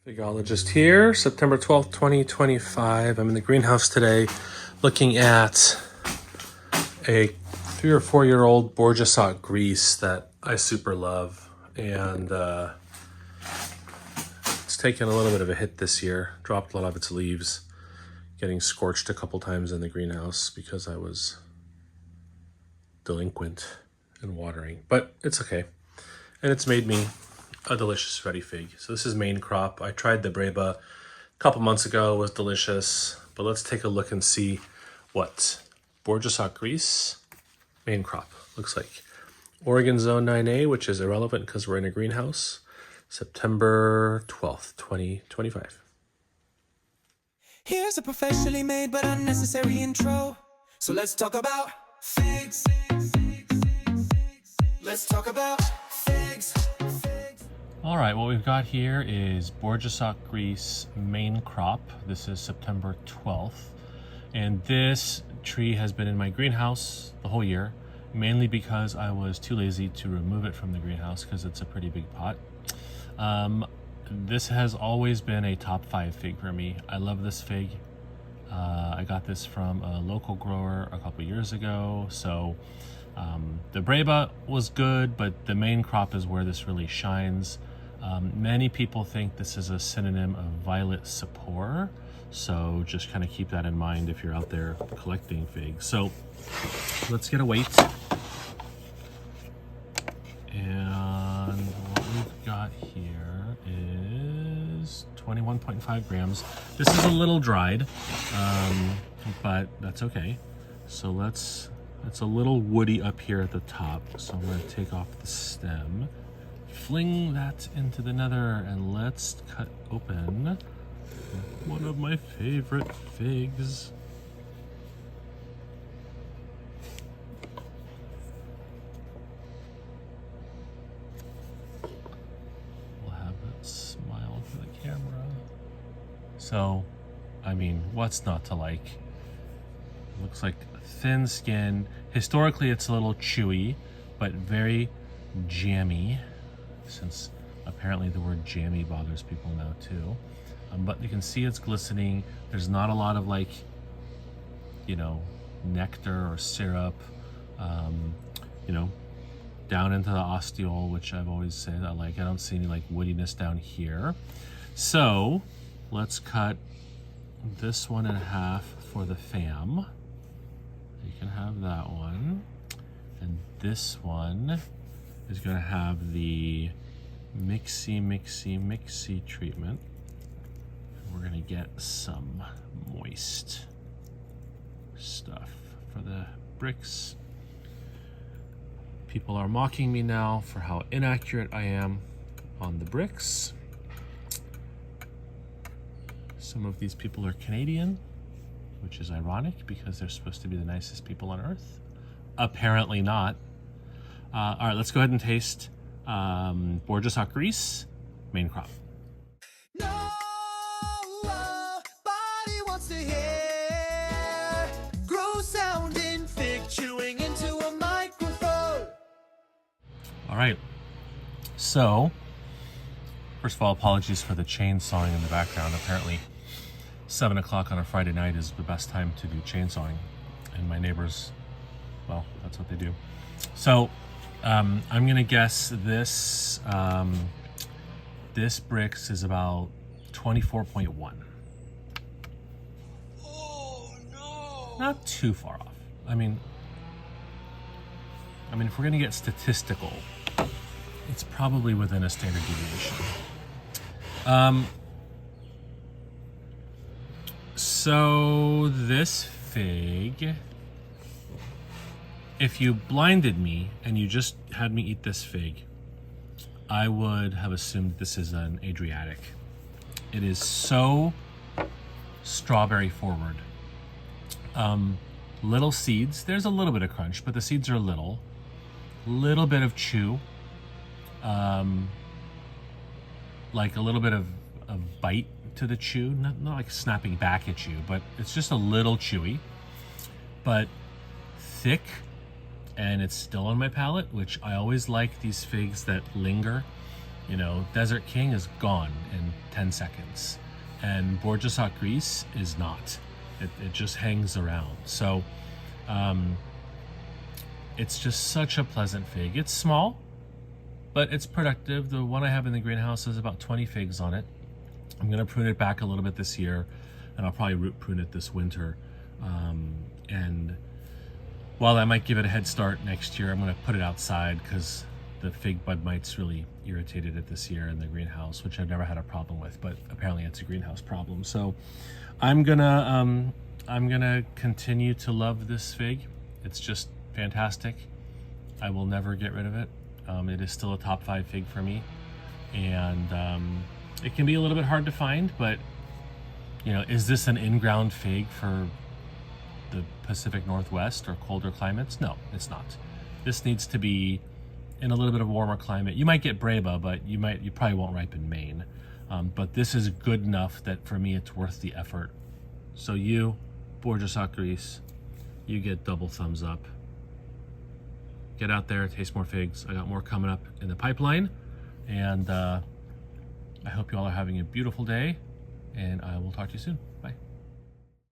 Figologist here, September 12th, 2025. I'm in the greenhouse today looking at a 3 or 4 year old Bourjasotte Grise that I super love. And it's taken a little bit of a hit this year, dropped a lot of its leaves, getting scorched a couple times in the greenhouse because I was delinquent in watering. But it's okay. And it's made me a delicious ready fig. So this is main crop. I tried the Breba a couple months ago. It was delicious. But let's take a look and see what Bourjasotte Grise main crop looks like. Oregon Zone 9A, which is irrelevant because we're in a greenhouse. September 12th, 2025. Here's a professionally made but unnecessary intro. So let's talk about figs. Let's talk about figs. All right, what we've got here is Bourjasotte Grise main crop. This is September 12th. And this tree has been in my greenhouse the whole year, mainly because I was too lazy to remove it from the greenhouse because it's a pretty big pot. This has always been a top 5 fig for me. I love this fig. I got this from a local grower a couple years ago. So the Breba was good, but the main crop is where this really shines. Many people think this is a synonym of violet sapor, so just kind of keep that in mind if you're out there collecting figs. So let's get a weight. And what we've got here is 21.5 grams. This is a little dried, but that's okay. So it's a little woody up here at the top. So I'm going to take off the stem, fling that into the nether, and let's cut open one of my favorite figs. We'll have that smile for the camera. So, I mean, what's not to like? Looks like thin skin. Historically, it's a little chewy, but very jammy, since apparently the word jammy bothers people now too. But you can see it's glistening. There's not a lot of like, nectar or syrup, down into the ostiole, which I've always said I like. I don't see any like woodiness down here. So let's cut this one in half for the fam. You can have that one. And this one is going to have the mixy treatment. And we're going to get some moist stuff for the bricks. People are mocking me now for how inaccurate I am on the bricks. Some of these people are Canadian, which is ironic because they're supposed to be the nicest people on earth. Apparently not. All right, let's go ahead and taste Bourjasotte Grise main crop. Nobody wants to hear gross sounding fig chewing into a microphone. All right, so first of all, apologies for the chainsawing in the background. Apparently 7 o'clock on a Friday night is the best time to do chainsawing, and my neighbors, well, that's what they do. So I'm gonna guess this this bricks is about 24.1. Oh no! Not too far off. I mean, if we're gonna get statistical, it's probably within a standard deviation. So this fig, if you blinded me and you just had me eat this fig, I would have assumed this is an Adriatic. It is so strawberry forward. Little seeds. There's a little bit of crunch, but the seeds are little. Little bit of chew. Like a little bit of bite to the chew. Not like snapping back at you, but it's just a little chewy. But thick, and it's still on my palate, which I always like these figs that linger You know, Desert King is gone in 10 seconds, and Bourjasotte Grise is not. It just hangs around. So it's just such a pleasant fig. It's small, but it's productive. The one I have in the greenhouse has about 20 figs on it. I'm gonna prune it back a little bit this year, and I'll probably root prune it this winter. And while I might give it a head start next year, I'm gonna put it outside because the fig bud mites really irritated it this year in the greenhouse, which I've never had a problem with, but apparently it's a greenhouse problem. So I'm gonna continue to love this fig. It's just fantastic. I will never get rid of it. It is still a top 5 fig for me, and it can be a little bit hard to find, but you know, is this an in-ground fig for the Pacific Northwest or colder climates? No, it's not. This needs to be in a little bit of a warmer climate. You might get Breba, but you probably won't ripen Maine. But this is good enough that for me it's worth the effort. So you, Bourjasotte Grise, you get double thumbs up. Get out there, taste more figs. I got more coming up in the pipeline, and I hope you all are having a beautiful day, and I will talk to you soon. Bye.